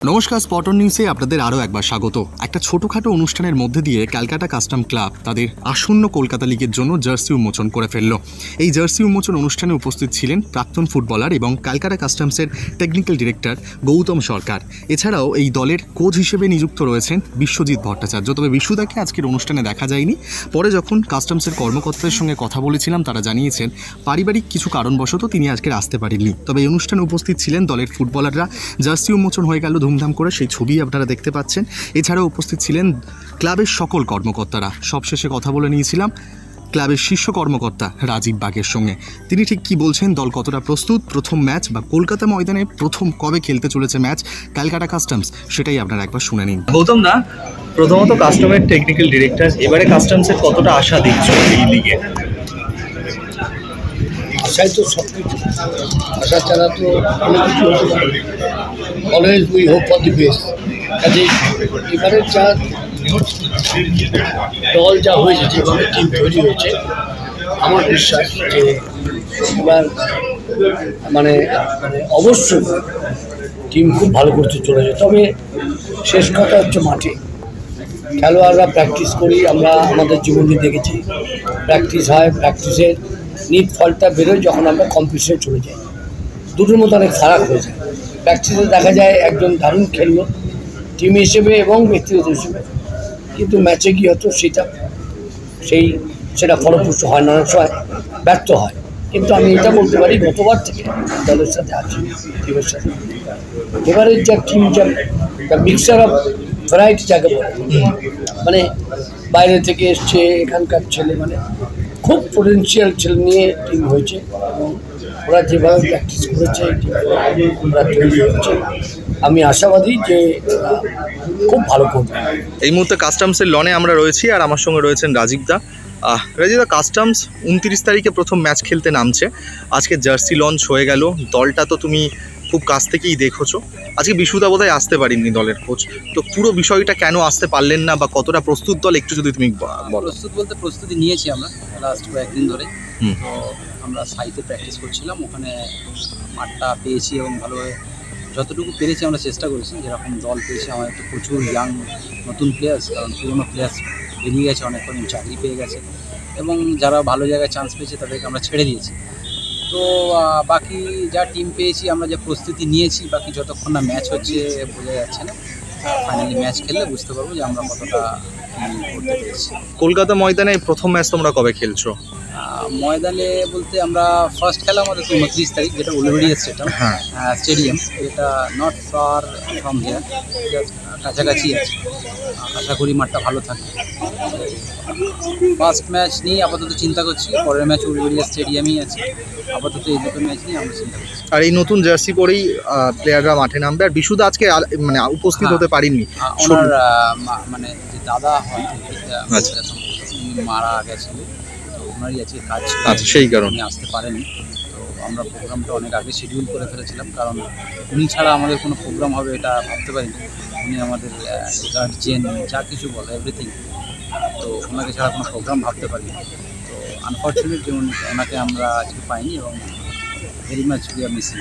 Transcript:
নমস্কার, স্পটন নিউজে আপনাদের আরও একবার স্বাগত। একটা ছোটোখাটো অনুষ্ঠানের মধ্যে দিয়ে ক্যালকাটা কাস্টম ক্লাব তাদের আসন্ন কলকাতা লিগের জন্য জার্সি উন্মোচন করে ফেলল। এই জার্সি উন্মোচন অনুষ্ঠানে উপস্থিত ছিলেন প্রাক্তন ফুটবলার এবং ক্যালকাটা কাস্টমসের টেকনিক্যাল ডিরেক্টর গৌতম সরকার। এছাড়াও এই দলের কোচ হিসেবে নিযুক্ত রয়েছেন বিশ্বজিৎ ভট্টাচার্য। তবে বিশুদাকে আজকের অনুষ্ঠানে দেখা যায়নি। পরে যখন কাস্টমসের কর্মকর্তাদের সঙ্গে কথা বলেছিলাম, তারা জানিয়েছেন পারিবারিক কিছু কারণবশত তিনি আজকের আসতে পারেননি। তবে এই অনুষ্ঠানে উপস্থিত ছিলেন দলের ফুটবলাররা। জার্সি উন্মোচন হয়ে গেল ধুমধাম করে, সেই ছবি আপনারা দেখতে পাচ্ছেন। এছাড়াও উপস্থিত ছিলেন ক্লাবের সকল কর্মকর্তারা। সবশেষে কথা বলে নিয়েছিলাম ক্লাবের শীর্ষ কর্মকর্তা রাজীব বাগের সঙ্গে। তিনি ঠিক কী বলছেন, দল কতটা প্রস্তুত, প্রথম ম্যাচ বা কলকাতা ময়দানে প্রথম কবে খেলতে চলেছে ম্যাচ ক্যালকাটা কাস্টমস, সেটাই আপনারা একবার শুনে নিন। গৌতম দা, প্রথমত কাস্টমের টেকনিক্যাল ডিরেক্টর, এবারে কাস্টমসের কতটা আশা দিচ্ছ এই লিগে? আশায় তো সব কিছু, আশা ছাড়া তো অনেক কিছু হতে পারে। Always we hope for the best. কাজে এবারের যা দল যা হয়েছে, যেভাবে টিম তৈরি হয়েছে, আমার বিশ্বাস যে এবার মানে অবশ্যই টিম খুব ভালো করতে চলেছে। তবে শেষ কথা হচ্ছে মাঠে খেলোয়াড়রা প্র্যাকটিস করি, আমরা আমাদের জীবনে দেখেছি প্র্যাকটিস হয়, প্র্যাকটিসের নিট ফলটা বেরোয় যখন আমরা কম্পিটিশনে চলে যাই। দুটোর মধ্যে অনেক ফারাক হয়ে যায়। প্র্যাকটিসে দেখা যায় একজন দারুণ খেললো টিম হিসেবে এবং ব্যক্তিগত হিসেবে, কিন্তু ম্যাচে গিয়ে হয়তো সেটা ফলপ্রসূ হয় না, অনেক সময় ব্যর্থ হয়। কিন্তু আমি এটা বলতে পারি গতবার থেকে দলের সাথে আছি, টিমের সাথে। এবারের যা টিম, যা মিক্সচার অফ ভ্যারাইটি যাকে বলে, মানে বাইরে থেকে এসছে, এখানকার ছেলে, মানে খুব পোটেনশিয়াল ছেলে নিয়ে টিম হয়েছে এবং ওরা যেভাবে প্র্যাকটিস করেছে ওরা তৈরি হয়েছে। আমি আশাবাদী যে খুব ভালো করবে। এই মুহূর্তে কাস্টমসের লনে আমরা রয়েছি, আর আমার সঙ্গে রয়েছেন রাজীব দা। কাস্টমস 29 তারিখে প্রথম ম্যাচ খেলতে নামছে। আজকে জার্সি লঞ্চ হয়ে গেল, দলটা তো তুমি খুব কাছ থেকেই দেখেছো। আজকে বিশুদা বোধহয় আসতে পারেননি দলের কোচ, তো পুরো বিষয়টা কেন আসতে পারলেন না বা কতটা প্রস্তুত দল একটু যদি তুমি বলো। প্রস্তুত বলতে প্রস্তুতি নিয়েছি আমরা লাস্ট কয়েকদিন ধরে। তো আমরা সাইটে প্র্যাকটিস করছিলাম, ওখানে মাঠটা পেয়েছি এবং ভালোভাবে যতটুকু পেরেছি আমরা চেষ্টা করেছি। যেরকম দল পেয়েছি আমাদের তো প্রচুর ইয়াং নতুন প্লেয়ার্স, কারণ পুরোনো প্লেয়ার্স বেরিয়ে গেছে, অনেক কজন চাকরি পেয়ে গেছে এবং যারা ভালো জায়গায় চান্স পেয়েছে তাদেরকে আমরা ছেড়ে দিয়েছি। তো বাকি যা টিম পেয়েছি, আমরা যে প্রস্তুতি নিয়েছি, বাকি যতক্ষণ না ম্যাচ হচ্ছে বোঝা যাচ্ছে না। ফাইনালি ম্যাচ খেললে বুঝতে পারবো যে আমরা কতটা করতে পেরেছি। কলকাতা ময়দানে প্রথম ম্যাচ তোমরা কবে খেলছো? ময়দানে বলতে আমরা ফার্স্ট খেলা আমাদের 29 তারিখ, যেটা উলুবেড়িয়া স্টেডিয়াম, এটা নট ফার ফ্রম হিয়ার, কাছাকাছি আছে। আশা করি মাঠটা ভালো থাকবে। ফার্স্ট ম্যাচ নিয়ে আপাতত চিন্তা করছি, পরের ম্যাচ উলুবেড়িয়া স্টেডিয়ামই আছে। আপাতত এই দুটো ম্যাচ নিয়ে আমরা চিন্তা করছি। আর এই নতুন জার্সি পরেই প্লেয়াররা মাঠে নামবে। আর বিশুদা আজকে মানে উপস্থিত হতে পারেননি। ওনার মানে যে দাদা হয় মারা গেছিল, তো ওনারই আজকে কাজ ছিল, সেই কারণে উনি আসতে পারেনি। তো আমরা প্রোগ্রামটা অনেক আগে শিডিউল করে ফেলেছিলাম, কারণ উনি ছাড়া আমাদের কোনো প্রোগ্রাম হবে এটা ভাবতে পারিনি। উনি আমাদের গার্জিয়ান, যা কিছু বলে এভরিথিং। তো ওনাকে ছাড়া কোনো প্রোগ্রাম ভাবতে পারিনি। তো আনফর্চুনেট যে ওনাকে আমরা আজকে পাইনি এবং very much we are missing.